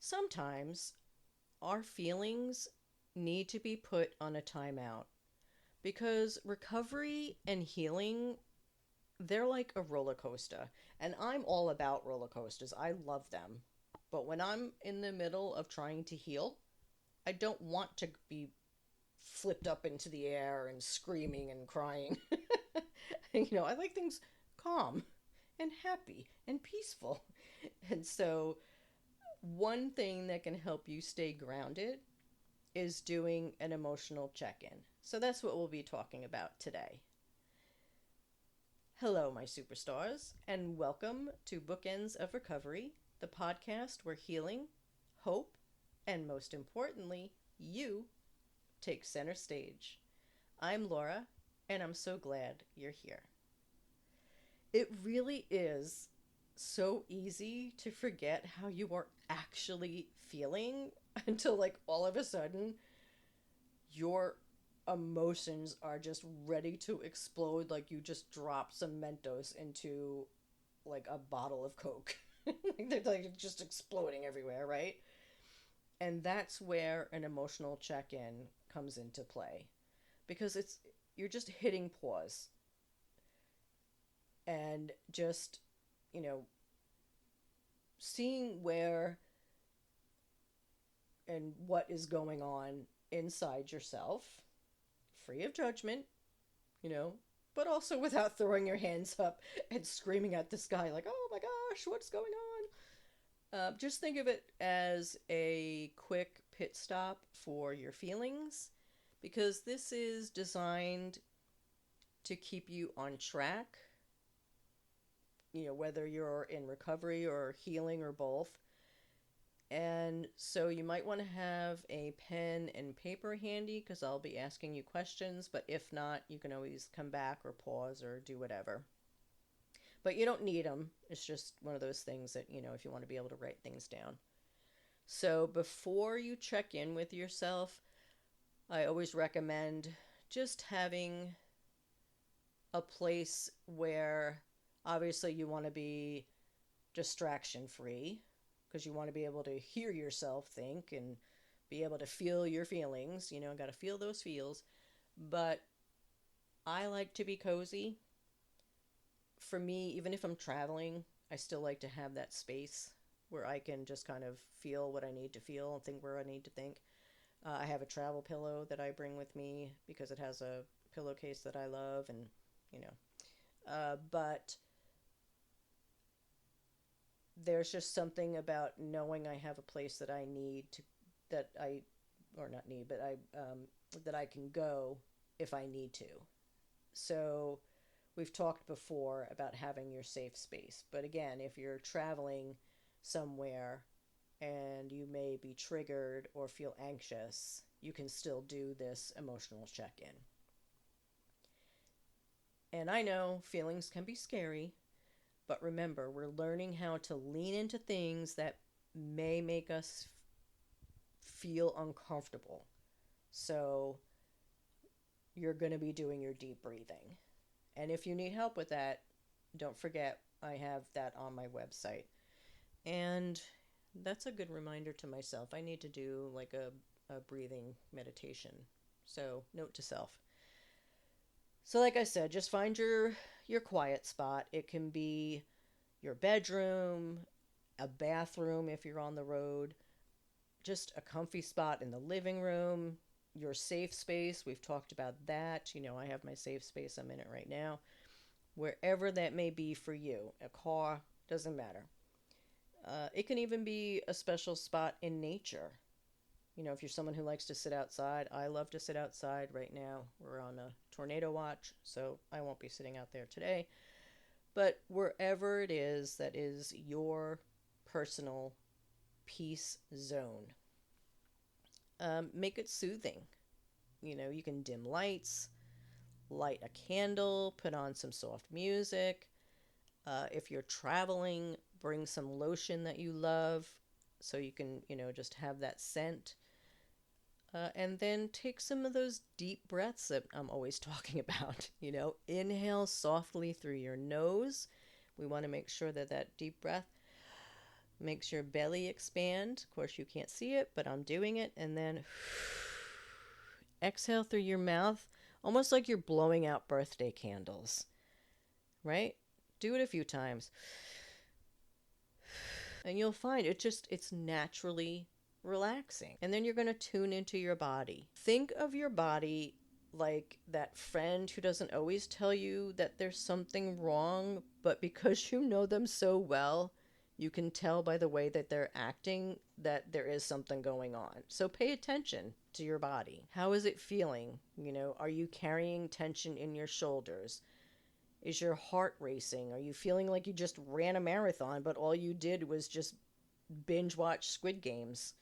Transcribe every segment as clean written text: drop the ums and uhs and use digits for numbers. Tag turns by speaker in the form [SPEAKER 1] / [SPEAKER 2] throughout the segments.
[SPEAKER 1] sometimes our feelings need to be put on a timeout because recovery and healing, they're like a roller coaster. And I'm all about roller coasters. I love them. But when I'm in the middle of trying to heal, I don't want to be flipped up into the air and screaming and crying. I like things calm and happy and peaceful. And so, one thing that can help you stay grounded is doing an emotional check in. So, that's what we'll be talking about today. Hello, my superstars, and welcome to Bookends of Recovery, the podcast where healing, hope, and most importantly, you take center stage. I'm Laura, and I'm so glad you're here. It really is so easy to forget how you are actually feeling until, like, all of a sudden, your emotions are just ready to explode, like you just dropped some Mentos into, like, a bottle of Coke. They're, like, just exploding everywhere, right? And that's where an emotional check-in comes into play because you're just hitting pause and just, you know, seeing where and what is going on inside yourself, free of judgment, you know, but also without throwing your hands up and screaming at the sky like, oh my gosh, what's going on? Just think of it as a quick pit stop for your feelings because this is designed to keep you on track, whether you're in recovery or healing or both. And so you might want to have a pen and paper handy because I'll be asking you questions, but if not, you can always come back or pause or do whatever. But you don't need them. It's just one of those things that, if you want to be able to write things down. So before you check in with yourself, I always recommend just having a place where obviously you want to be distraction free because you want to be able to hear yourself think and be able to feel your feelings, got to feel those feels. But I like to be cozy. For me, even if I'm traveling, I still like to have that space where I can just kind of feel what I need to feel and think where I need to think. I have a travel pillow that I bring with me because it has a pillowcase that I love, and but there's just something about knowing I have a place that I need to, that I, or not need, but that I can go if I need to. So we've talked before about having your safe space. But again, if you're traveling somewhere and you may be triggered or feel anxious, you can still do this emotional check-in. And I know feelings can be scary, but remember, we're learning how to lean into things that may make us feel uncomfortable. So you're going to be doing your deep breathing. And if you need help with that, don't forget I have that on my website. And that's a good reminder to myself. I need to do like a breathing meditation. So note to self. So like I said, just find your quiet spot. It can be your bedroom, a bathroom if you're on the road, just a comfy spot in the living room, your safe space. We've talked about that. I have my safe space. I'm in it right now. Wherever that may be for you, a car, doesn't matter. It can even be a special spot in nature. If you're someone who likes to sit outside, I love to sit outside right now. We're on a tornado watch, so I won't be sitting out there today. But wherever it is that is your personal peace zone, make it soothing. You can dim lights, light a candle, put on some soft music. If you're traveling, bring some lotion that you love so you can, just have that scent. And then take some of those deep breaths that I'm always talking about. Inhale softly through your nose. We want to make sure that deep breath Makes your belly expand. Of course, you can't see it, but I'm doing it. And then exhale through your mouth, almost like you're blowing out birthday candles, right? Do it a few times. And you'll find it's naturally relaxing. And then you're going to tune into your body. Think of your body like that friend who doesn't always tell you that there's something wrong, but because you know them so well, you can tell by the way that they're acting that there is something going on. So pay attention to your body. How is it feeling? Are you carrying tension in your shoulders? Is your heart racing? Are you feeling like you just ran a marathon, but all you did was just binge watch Squid Games,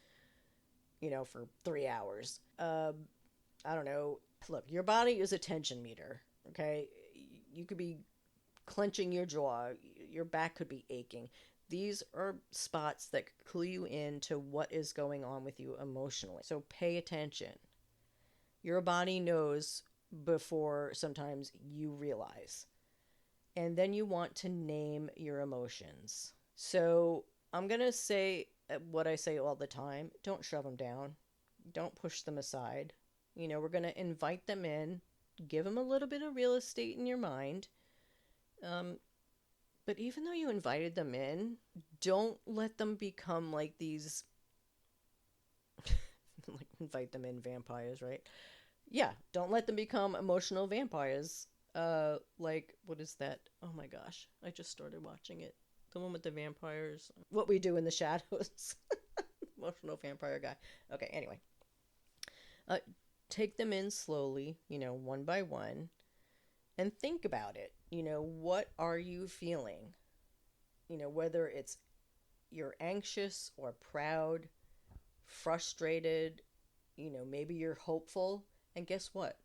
[SPEAKER 1] for 3 hours? I don't know. Look, your body is a tension meter, okay? You could be clenching your jaw, your back could be aching. These are spots that clue you into what is going on with you emotionally. So pay attention. Your body knows before sometimes you realize. And then you want to name your emotions. So I'm going to say what I say all the time. Don't shove them down. Don't push them aside. We're going to invite them in, give them a little bit of real estate in your mind. But even though you invited them in, don't let them become like these, like invite them in vampires, right? Yeah, don't let them become emotional vampires. Like, what is that? Oh my gosh, I just started watching it. The one with the vampires. What We Do in the Shadows. Emotional vampire guy. Okay, anyway. Take them in slowly, one by one, and think about it. What are you feeling? Whether it's you're anxious or proud, frustrated, maybe you're hopeful. And guess what?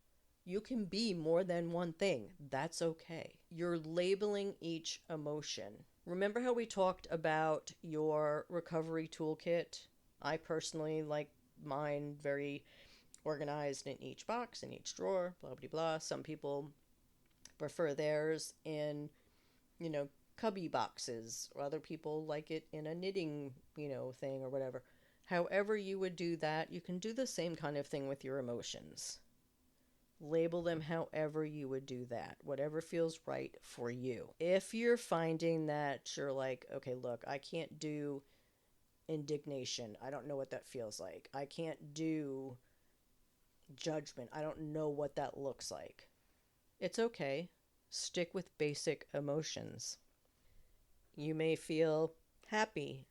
[SPEAKER 1] You can be more than one thing. That's okay. You're labeling each emotion. Remember how we talked about your recovery toolkit? I personally like mine very organized in each box, in each drawer, blah, blah, blah. Some people prefer theirs in, cubby boxes, or other people like it in a knitting, thing or whatever. However you would do that, you can do the same kind of thing with your emotions. Label them however you would do that, whatever feels right for you. If you're finding that you're like, okay, look, I can't do indignation. I don't know what that feels like. I can't do judgment. I don't know what that looks like. It's okay. Stick with basic emotions. You may feel happy,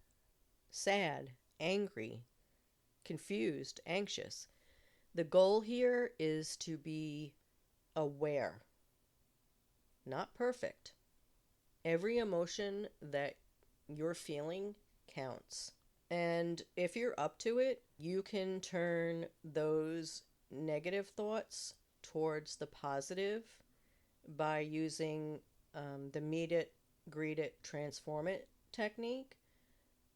[SPEAKER 1] sad, angry, confused, anxious. The goal here is to be aware, not perfect. Every emotion that you're feeling counts. And if you're up to it, you can turn those negative thoughts towards the positive by using the meet it, greet it, transform it technique.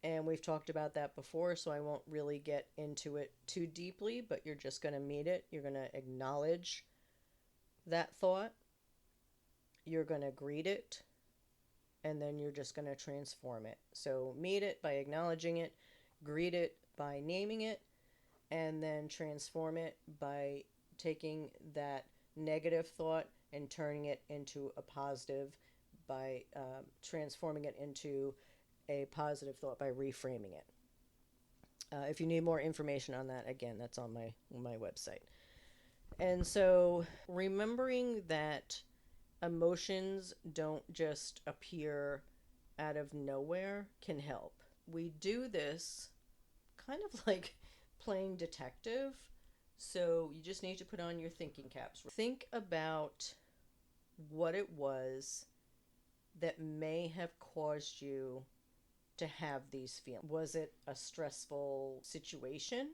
[SPEAKER 1] And we've talked about that before, so I won't really get into it too deeply, but you're just going to meet it. You're going to acknowledge that thought. You're going to greet it. And then you're just going to transform it. So meet it by acknowledging it, greet it by naming it, and then transform it by taking that negative thought and turning it into a positive by transforming it into a positive thought by reframing it. If you need more information on that, again, that's on my website. And so remembering that emotions don't just appear out of nowhere can help. We do this kind of like playing detective. So you just need to put on your thinking caps. Think about what it was that may have caused you to have these feelings. Was it a stressful situation?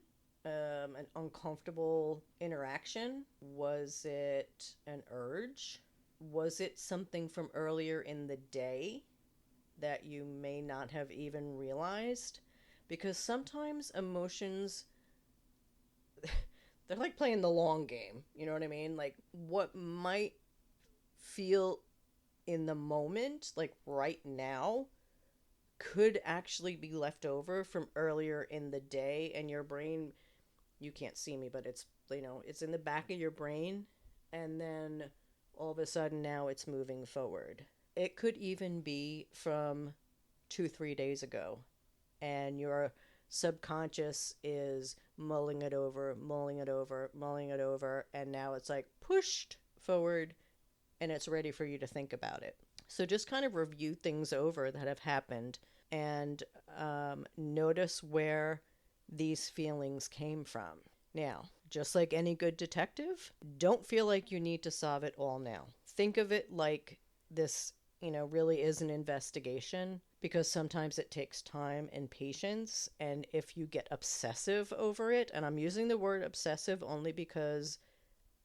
[SPEAKER 1] An uncomfortable interaction? Was it an urge? Was it something from earlier in the day that you may not have even realized? Because sometimes emotions, they're like playing the long game. You know what I mean? Like what might feel in the moment, like right now, could actually be left over from earlier in the day, and your brain, you can't see me, but it's, it's in the back of your brain, and then all of a sudden now it's moving forward. It could even be from 2, 3 days ago, and your subconscious is mulling it over, mulling it over, mulling it over, and now it's like pushed forward and it's ready for you to think about it. So just kind of review things over that have happened, and notice where these feelings came from. Now, just like any good detective, don't feel like you need to solve it all now. Think of it like this, really is an investigation, because sometimes it takes time and patience. And if you get obsessive over it, and I'm using the word obsessive only because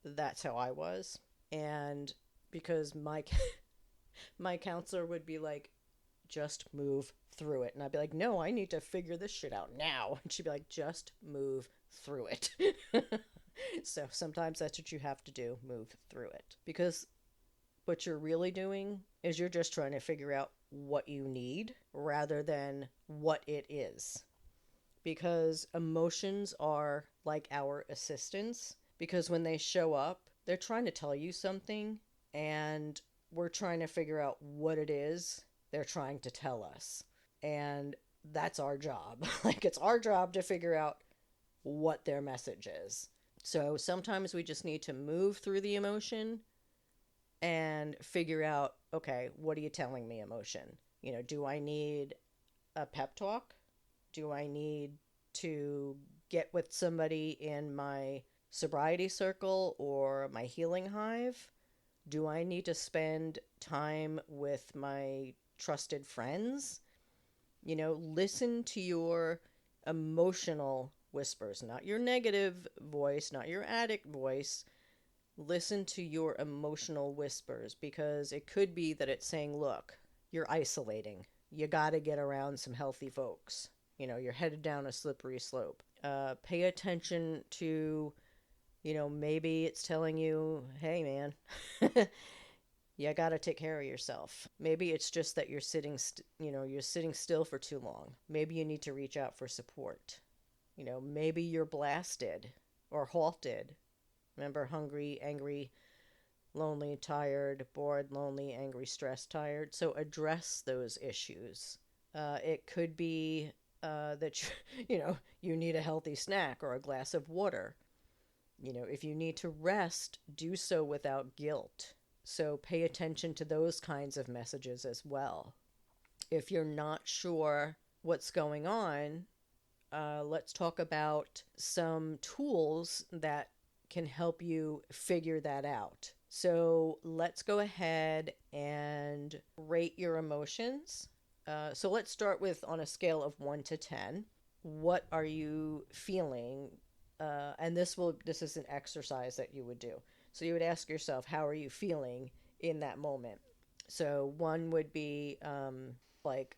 [SPEAKER 1] that's how I was, and because my counselor would be like, just move through it. And I'd be like, no, I need to figure this shit out now. And she'd be like, just move through it. So sometimes that's what you have to do, move through it. Because what you're really doing is you're just trying to figure out what you need rather than what it is. Because emotions are like our assistants. Because when they show up, they're trying to tell you something, and we're trying to figure out what it is they're trying to tell us. And that's our job. Like, it's our job to figure out what their message is. So sometimes we just need to move through the emotion and figure out, okay, what are you telling me, emotion? Do I need a pep talk? Do I need to get with somebody in my sobriety circle or my healing hive? Do I need to spend time with my trusted friends? Listen to your emotional whispers, not your negative voice, not your addict voice. Listen to your emotional whispers, because it could be that it's saying, look, you're isolating. You got to get around some healthy folks. You're headed down a slippery slope. Pay attention to, maybe it's telling you, hey, man, you got to take care of yourself. Maybe it's just that you're sitting still for too long. Maybe you need to reach out for support. Maybe you're blasted or halted. Remember, hungry, angry, lonely, tired, bored, lonely, angry, stressed, tired. So address those issues. It could be that you need a healthy snack or a glass of water. If you need to rest, do so without guilt. So pay attention to those kinds of messages as well. If you're not sure what's going on, let's talk about some tools that can help you figure that out. So let's go ahead and rate your emotions. So let's start with, on a scale of 1 to 10, what are you feeling? And this is an exercise that you would do. So you would ask yourself, how are you feeling in that moment? So 1 would be like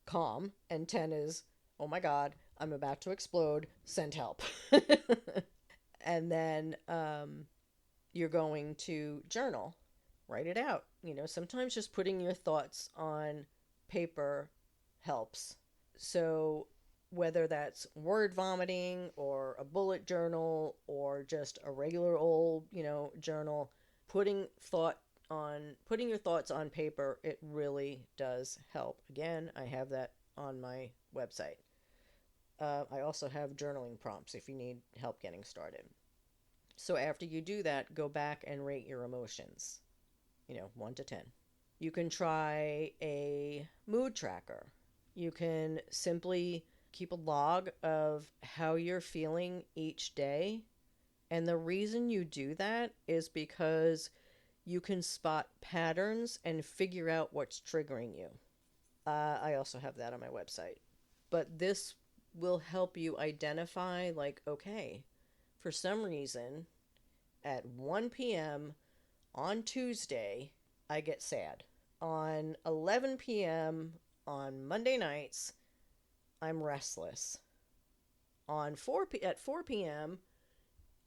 [SPEAKER 1] calm, and 10 is, oh my God, I'm about to explode, send help. And then you're going to journal, write it out. Sometimes just putting your thoughts on paper helps. So whether that's word vomiting or a bullet journal or just a regular old, journal, putting your thoughts on paper, it really does help. Again, I have that on my website. I also have journaling prompts if you need help getting started. So after you do that, go back and rate your emotions, 1 to 10. You can try a mood tracker. You can simply keep a log of how you're feeling each day. And the reason you do that is because you can spot patterns and figure out what's triggering you. I also have that on my website. But this will help you identify, like, okay, for some reason, at 1 p.m. on Tuesday, I get sad. On 11 p.m. on Monday nights, I'm restless. At 4 p.m.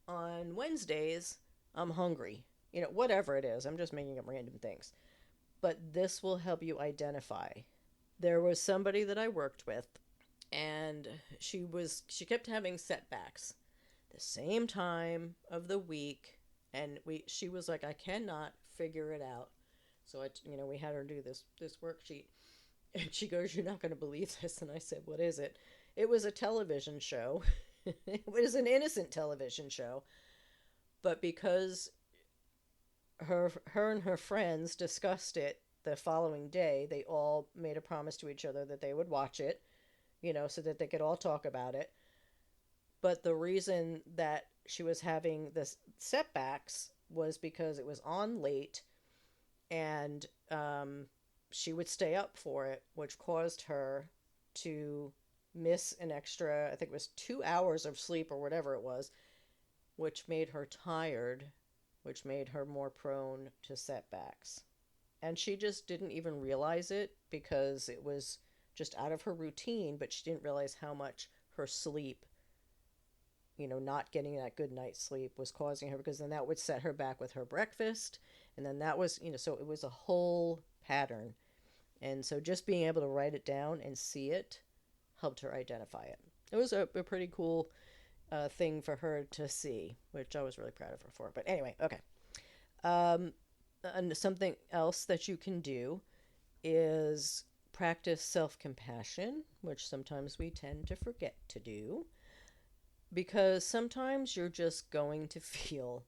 [SPEAKER 1] on Wednesdays, I'm hungry. Whatever it is. I'm just making up random things. But this will help you identify There was somebody that I worked with, and she kept having setbacks the same time of the week, and we she was like, I cannot figure it out. So we had her do this worksheet, and she goes, "You're not going to believe this." And I said, "What is it?" It was a television show. It was an innocent television show, but because her and her friends discussed it the following day, they all made a promise to each other that they would watch it, so that they could all talk about it. But the reason that she was having this setbacks was because it was on late, and she would stay up for it, which caused her to miss an extra, I think it was 2 hours of sleep or whatever it was, which made her tired, which made her more prone to setbacks. And she just didn't even realize it because it was just out of her routine, but she didn't realize how much her sleep, not getting that good night's sleep was causing her, because then that would set her back with her breakfast. And then that was, so it was a whole pattern. And so just being able to write it down and see it helped her identify it. It was a pretty cool thing for her to see, which I was really proud of her for. But anyway, okay. Um, and something else that you can do is practice self compassion, which sometimes we tend to forget to do, because sometimes you're just going to feel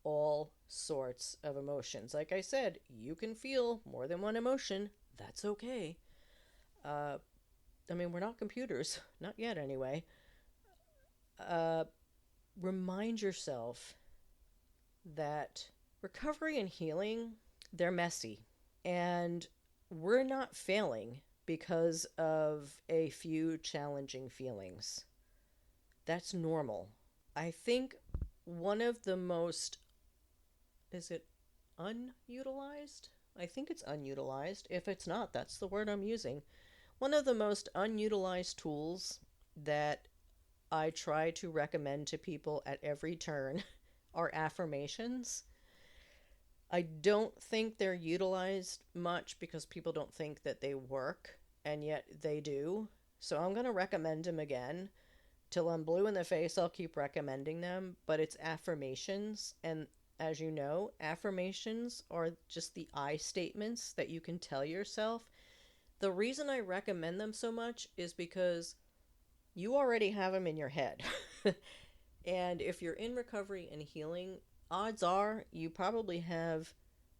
[SPEAKER 1] all sorts of emotions. Like I said, you can feel more than one emotion. That's okay. Uh, I mean, we're not computers, not yet anyway. Uh, Remind yourself that recovery and healing, they're messy. And we're not failing because of a few challenging feelings. That's normal. I think one of the most, is it unutilized? I think it's unutilized. If it's not, that's the word I'm using. One of the most unutilized tools that I try to recommend to people at every turn are affirmations. I don't think they're utilized much because people don't think that they work, and yet they do. So I'm going to recommend them again. Till I'm blue in the face, I'll keep recommending them, but it's affirmations. And as you know, affirmations are just the I statements that you can tell yourself. The reason I recommend them so much is because you already have them in your head. And if you're in recovery and healing, odds are you probably have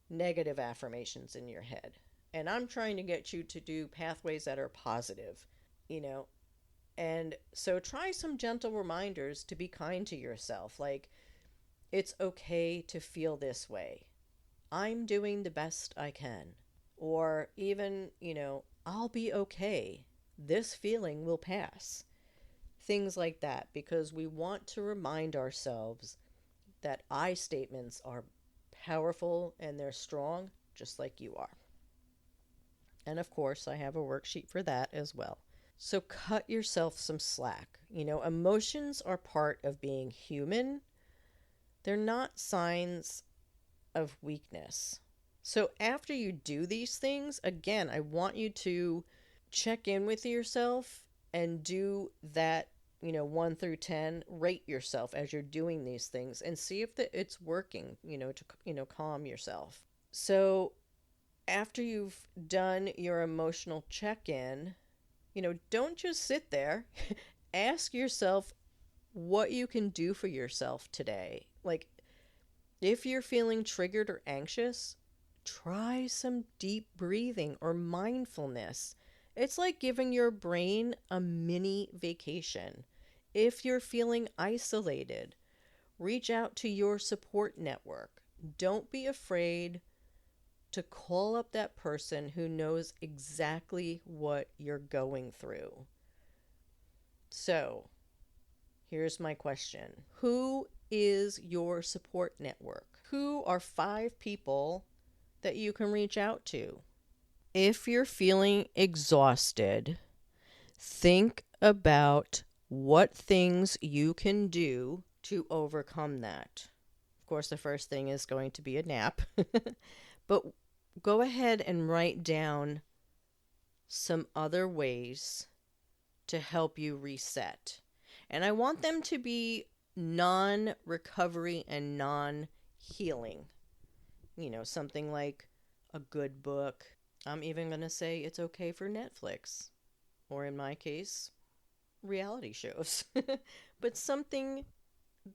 [SPEAKER 1] negative affirmations in your head. And I'm trying to get you to do pathways that are positive, you know. And so try some gentle reminders to be kind to yourself. Like, it's okay to feel this way. I'm doing the best I can. Or even, I'll be okay. This feeling will pass. Things like that, because we want to remind ourselves that I statements are powerful and they're strong, just like you are. And of course, I have a worksheet for that as well. So cut yourself some slack. Emotions are part of being human, they're not signs of weakness. So after you do these things, again, I want you to check in with yourself and do that, 1 through 10, rate yourself as you're doing these things and see if it's working, to, calm yourself. So after you've done your emotional check-in, don't just sit there. Ask yourself what you can do for yourself today. Like, if you're feeling triggered or anxious, try some deep breathing or mindfulness. It's like giving your brain a mini vacation. If you're feeling isolated, reach out to your support network. Don't be afraid to call up that person who knows exactly what you're going through. So, here's my question. Who is your support network? Who are 5 people that you can reach out to? If you're feeling exhausted, think about what things you can do to overcome that. Of course, the first thing is going to be a nap, but go ahead and write down some other ways to help you reset. And I want them to be non recovery and non healing. Something like a good book. I'm even going to say it's okay for Netflix, or in my case, reality shows. But something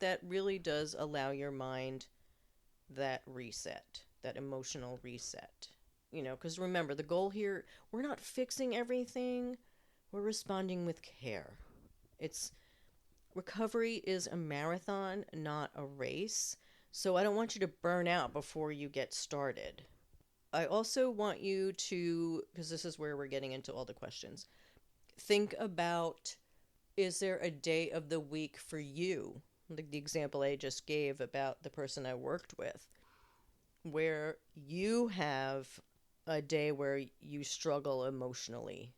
[SPEAKER 1] that really does allow your mind that reset, that emotional reset. Because remember, the goal here, we're not fixing everything, we're responding with care. It's recovery is a marathon, not a race. So I don't want you to burn out before you get started. I also want you to, because this is where we're getting into all the questions, think about, is there a day of the week for you? Like the example I just gave about the person I worked with, where you have a day where you struggle emotionally.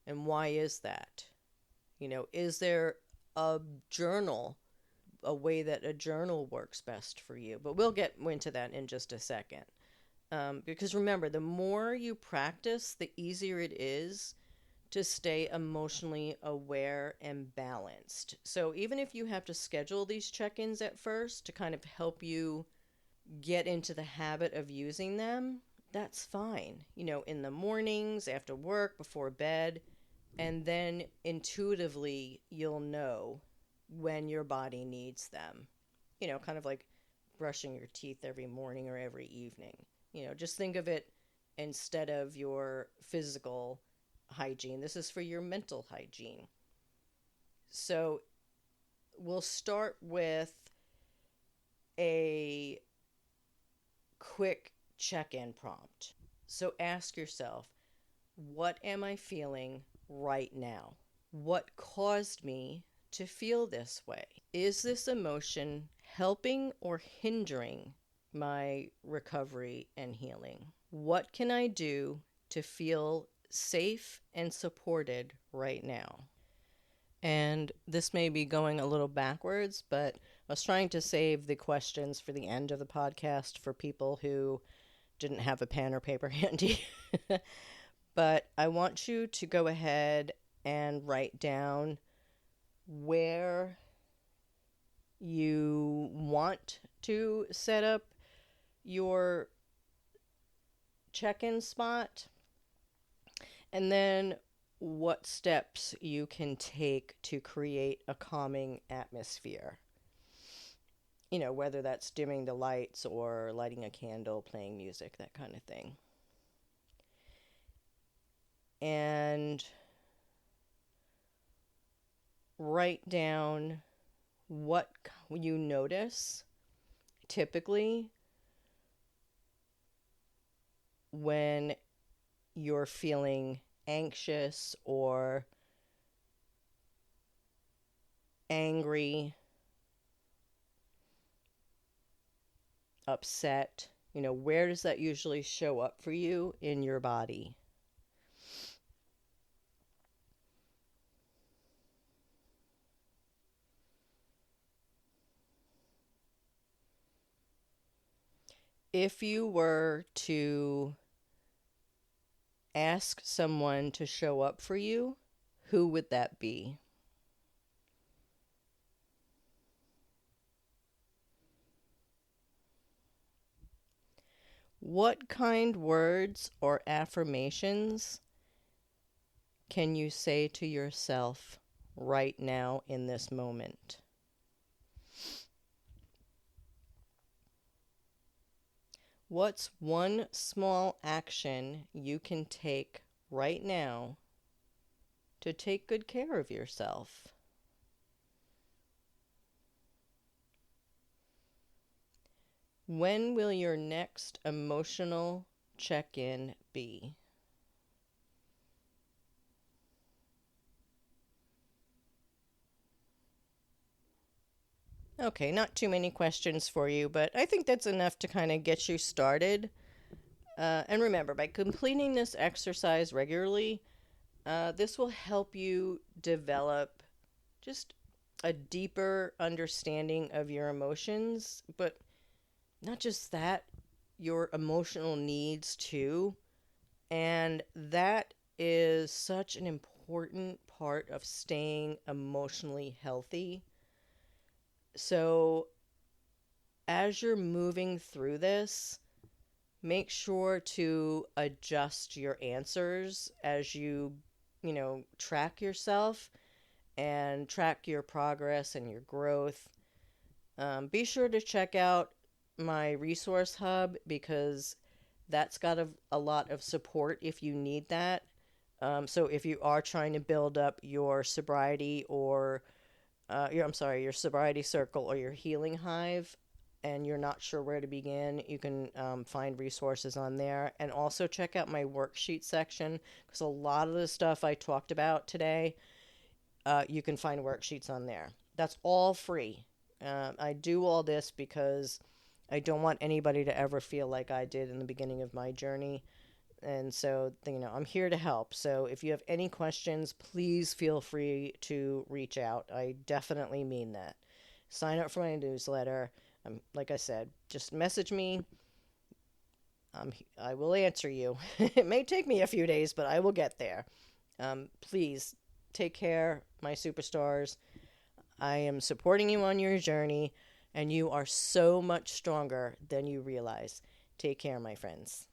[SPEAKER 1] And why is that? Is there a journal, a way that a journal works best for you? But we'll get into that in just a second. Because remember, the more you practice, the easier it is to stay emotionally aware and balanced. So even if you have to schedule these check-ins at first to kind of help you get into the habit of using them, that's fine. In the mornings, after work, before bed, and then intuitively you'll know when your body needs them. Kind of like brushing your teeth every morning or every evening. Just think of it instead of your physical hygiene. This is for your mental hygiene. So we'll start with a quick check-in prompt. So ask yourself, what am I feeling right now? What caused me to feel this way? Is this emotion helping or hindering my recovery and healing? What can I do to feel safe and supported right now? And this may be going a little backwards, but I was trying to save the questions for the end of the podcast for people who didn't have a pen or paper handy. But I want you to go ahead and write down where you want to set up your check-in spot, and then what steps you can take to create a calming atmosphere. Whether that's dimming the lights or lighting a candle, playing music, that kind of thing. And write down what you notice typically when you're feeling anxious or angry, upset. Where does that usually show up for you in your body? If you were to ask someone to show up for you, who would that be? What kind words or affirmations can you say to yourself right now in this moment? What's one small action you can take right now to take good care of yourself? When will your next emotional check-in be? Okay, not too many questions for you, but I think that's enough to kind of get you started. And remember, by completing this exercise regularly, this will help you develop just a deeper understanding of your emotions, but not just that, your emotional needs too. And that is such an important part of staying emotionally healthy. So, as you're moving through this, make sure to adjust your answers as track yourself and track your progress and your growth. Be sure to check out my resource hub because that's got a lot of support if you need that. So if you are trying to build up your sobriety or your sobriety circle or your healing hive, and you're not sure where to begin, you can find resources on there. And also check out my worksheet section because a lot of the stuff I talked about today, you can find worksheets on there. That's all free. I do all this because I don't want anybody to ever feel like I did in the beginning of my journey. And so, I'm here to help. So if you have any questions, please feel free to reach out. I definitely mean that. Sign up for my newsletter. Like I said, just message me. I will answer you. It may take me a few days, but I will get there. Please take care, my superstars. I am supporting you on your journey, and you are so much stronger than you realize. Take care, my friends.